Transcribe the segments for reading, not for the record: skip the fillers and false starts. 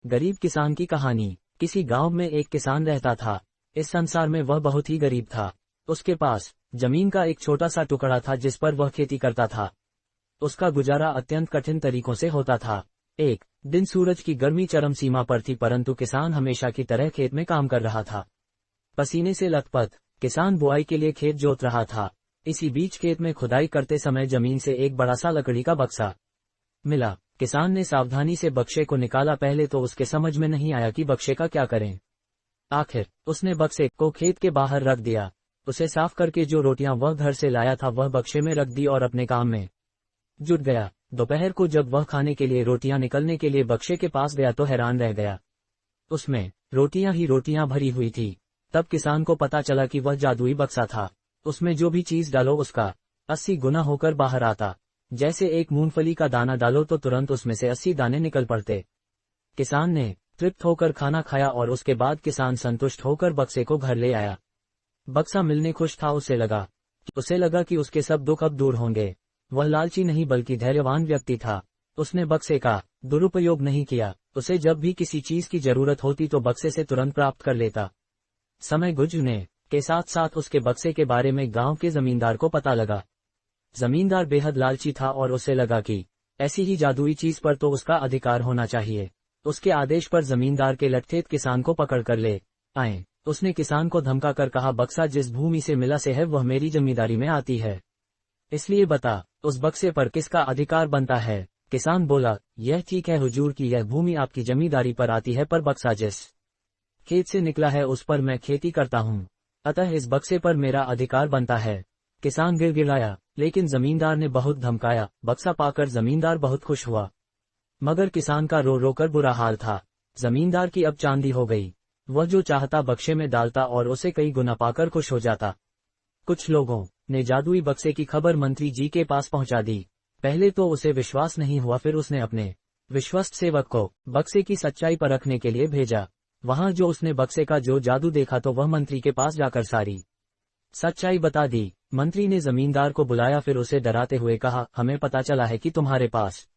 गरीब किसान की कहानी। किसी गांव में एक किसान रहता था। इस संसार में वह बहुत ही गरीब था। उसके पास जमीन का एक छोटा सा टुकड़ा था जिस पर वह खेती करता था। उसका गुजारा अत्यंत कठिन तरीकों से होता था। एक दिन सूरज की गर्मी चरम सीमा पर थी, परंतु किसान हमेशा की तरह खेत में काम कर रहा था। पसीने से लथपथ किसान बुआई के लिए खेत जोत रहा था। इसी बीच खेत में खुदाई करते समय जमीन से एक बड़ा सा लकड़ी का बक्सा मिला। किसान ने सावधानी से बक्से को निकाला। पहले तो उसके समझ में नहीं आया कि बक्से का क्या करें। आखिर उसने बक्से को खेत के बाहर रख दिया। उसे साफ करके जो रोटियां वह घर से लाया था वह बक्से में रख दी और अपने काम में जुट गया। दोपहर को जब वह खाने के लिए रोटियां निकलने के लिए बक्से के पास गया तो हैरान रह गया। उसमें रोटियां ही रोटियां भरी हुई थी। तब किसान को पता चला कि वह जादुई बक्सा था। उसमें जो भी चीज डालो उसका 80 गुना होकर बाहर आता। जैसे एक मूंगफली का दाना डालो तो तुरंत उसमें से 80 दाने निकल पड़ते। किसान ने तृप्त होकर खाना खाया और उसके बाद किसान संतुष्ट होकर बक्से को घर ले आया। बक्सा मिलने खुश था। उसे लगा कि उसके सब दुख अब दूर होंगे। वह लालची नहीं बल्कि धैर्यवान व्यक्ति था। उसने बक्से का दुरुपयोग नहीं किया। उसे जब भी किसी चीज की जरूरत होती तो बक्से से तुरंत प्राप्त कर लेता। समय गुजरने के साथ साथ उसके बक्से के बारे में गांव के जमींदार को पता लगा। जमींदार बेहद लालची था और उसे लगा कि ऐसी ही जादुई चीज पर तो उसका अधिकार होना चाहिए। उसके आदेश पर जमींदार के लठेत किसान को पकड़ कर ले आए। उसने किसान को धमका कर कहा, बक्सा जिस भूमि से मिला से है वह मेरी जमींदारी में आती है, इसलिए बता उस बक्से पर किसका अधिकार बनता है। किसान बोला, यह ठीक है हुजूर की यह भूमि आपकी जमींदारी पर आती है, पर बक्सा जिस खेत से निकला है उस पर मैं खेती करता हूँ, अतः इस बक्से पर मेरा अधिकार बनता है। किसान गिड़गिड़ाया, लेकिन जमींदार ने बहुत धमकाया। बक्सा पाकर जमींदार बहुत खुश हुआ, मगर किसान का रो रो कर बुरा हाल था। जमींदार की अब चांदी हो गई। वह जो चाहता बक्से में डालता और उसे कई गुना पाकर खुश हो जाता। कुछ लोगों ने जादुई बक्से की खबर मंत्री जी के पास पहुंचा दी। पहले तो उसे विश्वास नहीं हुआ, फिर उसने अपने विश्वस्त सेवक को बक्से की सच्चाई परखने के लिए भेजा। वहां जो उसने बक्से का जो जादू देखा तो वह मंत्री के पास जाकर सारी सच्चाई बता दी। मंत्री ने जमींदार को बुलाया, फिर उसे डराते हुए कहा, हमें पता चला है कि तुम्हारे पास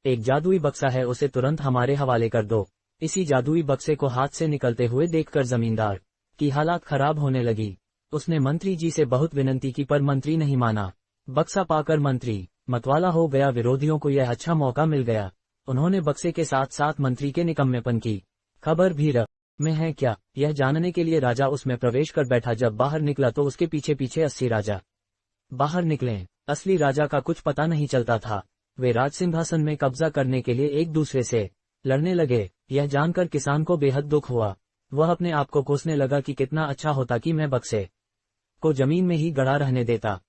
एक जादुई बक्सा है, उसे तुरंत हमारे हवाले कर दो। इसी जादुई बक्से को हाथ से निकलते हुए देखकर जमींदार की हालात खराब होने लगी। उसने मंत्री जी से बहुत विनती की, पर मंत्री नहीं माना। बक्सा पाकर मंत्री मतवाला हो गया। विरोधियों को यह अच्छा मौका मिल गया। उन्होंने बक्से के साथ साथ मंत्री के निकम्मेपन की खबर भी में है क्या, यह जानने के लिए राजा उसमें प्रवेश कर बैठा। जब बाहर निकला तो उसके पीछे पीछे 80 राजा बाहर निकले। असली राजा का कुछ पता नहीं चलता था। वे राजसिंहासन में कब्जा करने के लिए एक दूसरे से लड़ने लगे। यह जानकर किसान को बेहद दुख हुआ। वह अपने आप को कोसने लगा कि कितना अच्छा होता कि मैं बक्से को जमीन में ही गड़ा रहने देता।